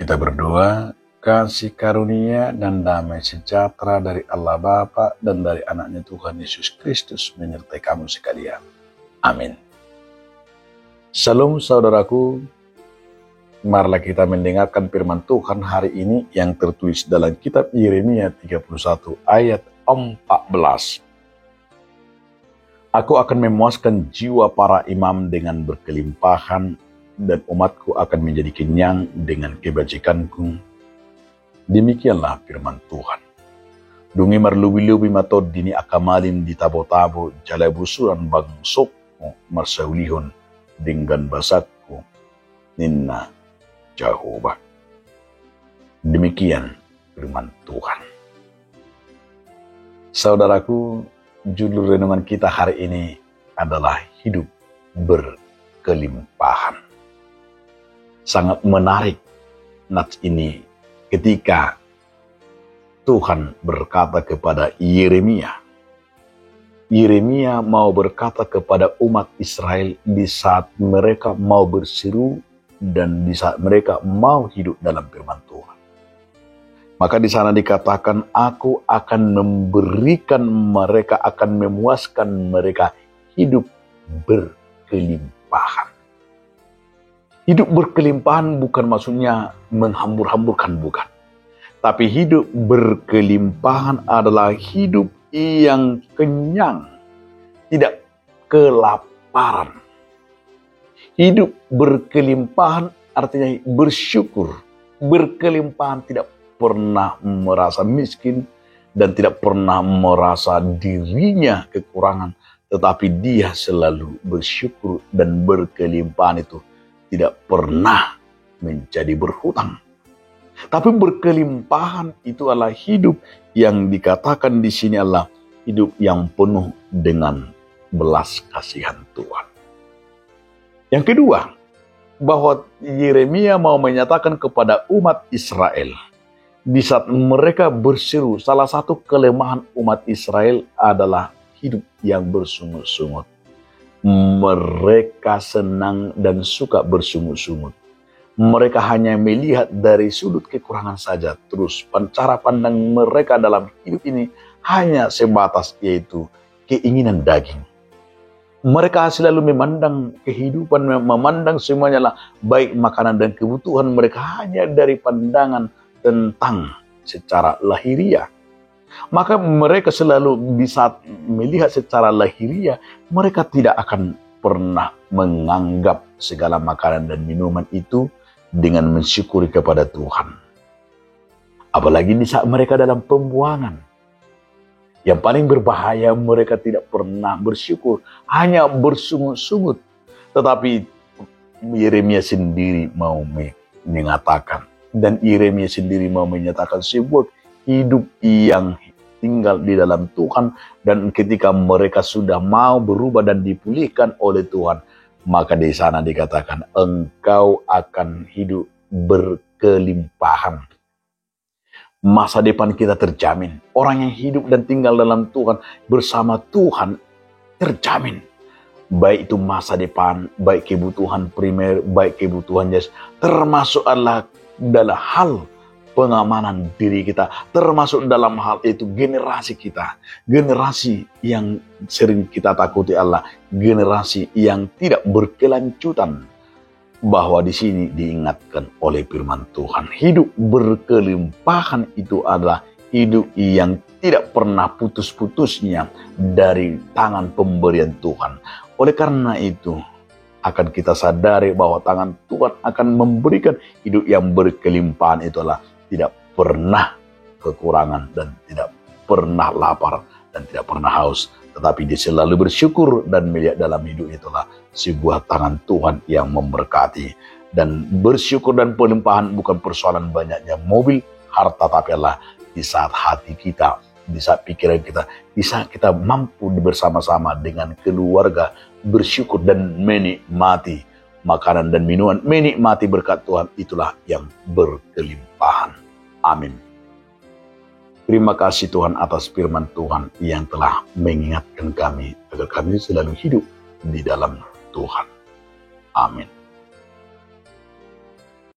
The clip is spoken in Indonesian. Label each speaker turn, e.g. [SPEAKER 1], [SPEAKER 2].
[SPEAKER 1] Kita berdoa, kasih karunia dan damai sejahtera dari Allah Bapa dan dari anaknya Tuhan Yesus Kristus menyertai kamu sekalian. Amin. Shalom saudaraku, marilah kita mendengarkan firman Tuhan hari ini yang tertulis dalam kitab Yeremia 31 ayat 14. Aku akan memuaskan jiwa para imam dengan berkelimpahan, dan umatku akan menjadi kenyang dengan kebajikanku. Demikianlah firman Tuhan. Dungi marlubi-lubi matod dini akamalim di tabo-tabo jalai busuran bangsokmu marsaulihon dengan basakku ninna Jehovah. Demikian firman Tuhan. Saudaraku, judul renungan kita hari ini adalah hidup berkelimpahan. Sangat menarik nats ini ketika Tuhan berkata kepada Yeremia. Yeremia mau berkata kepada umat Israel di saat mereka mau berseru dan di saat mereka mau hidup dalam firman Tuhan. Maka di sana dikatakan, aku akan memberikan mereka, akan memuaskan mereka hidup berkelimpahan. Hidup berkelimpahan bukan maksudnya menghambur-hamburkan, bukan. Tapi hidup berkelimpahan adalah hidup yang kenyang, tidak kelaparan. Hidup berkelimpahan artinya bersyukur. Berkelimpahan tidak pernah merasa miskin dan tidak pernah merasa dirinya kekurangan. Tetapi dia selalu bersyukur dan berkelimpahan itu tidak pernah menjadi berhutang. Tapi berkelimpahan itu adalah hidup yang dikatakan di sini adalah hidup yang penuh dengan belas kasihan Tuhan. Yang kedua, bahwa Yeremia mau menyatakan kepada umat Israel, di saat mereka berseru, salah satu kelemahan umat Israel adalah hidup yang bersungut-sungut. Mereka senang dan suka bersungut-sungut. Mereka hanya melihat dari sudut kekurangan saja. Terus cara pandang mereka dalam hidup ini hanya sebatas yaitu keinginan daging. Mereka selalu memandang kehidupan, memandang semuanya lah baik makanan dan kebutuhan mereka hanya dari pandangan tentang secara lahiriah. Maka mereka selalu bisa melihat secara lahiriah, mereka tidak akan pernah menganggap segala makanan dan minuman itu dengan mensyukuri kepada Tuhan. Apalagi di saat mereka dalam pembuangan. Yang paling berbahaya, mereka tidak pernah bersyukur, hanya bersungut-sungut. Tetapi Yeremia sendiri mau mengatakan, dan Yeremia sendiri mau menyatakan sebuah hidup yang tinggal di dalam Tuhan, dan ketika mereka sudah mau berubah dan dipulihkan oleh Tuhan, maka di sana dikatakan engkau akan hidup berkelimpahan. Masa depan kita terjamin. Orang yang hidup dan tinggal dalam Tuhan bersama Tuhan terjamin. Baik itu masa depan, baik kebutuhan primer, baik kebutuhan jasmani, termasuk adalah dalam hal pengamanan diri kita, termasuk dalam hal itu generasi kita, generasi yang sering kita takuti Allah, generasi yang tidak berkelanjutan. Bahwa di sini diingatkan oleh firman Tuhan, hidup berkelimpahan itu adalah hidup yang tidak pernah putus-putusnya dari tangan pemberian Tuhan. Oleh karena itu, akan kita sadari bahwa tangan Tuhan akan memberikan hidup yang berkelimpahan itu adalah tidak pernah kekurangan dan tidak pernah lapar dan tidak pernah haus. Tetapi dia selalu bersyukur dan melihat dalam hidup itulah sebuah tangan Tuhan yang memberkati. Dan bersyukur dan pelimpahan bukan persoalan banyaknya mobil, harta, tapi adalah di saat hati kita, di saat pikiran kita, di saat kita mampu bersama-sama dengan keluarga bersyukur dan menikmati makanan dan minuman, menikmati berkat Tuhan, itulah yang berkelimpahan. Amin. Terima kasih Tuhan atas firman Tuhan yang telah mengingatkan kami agar kami selalu hidup di dalam Tuhan. Amin.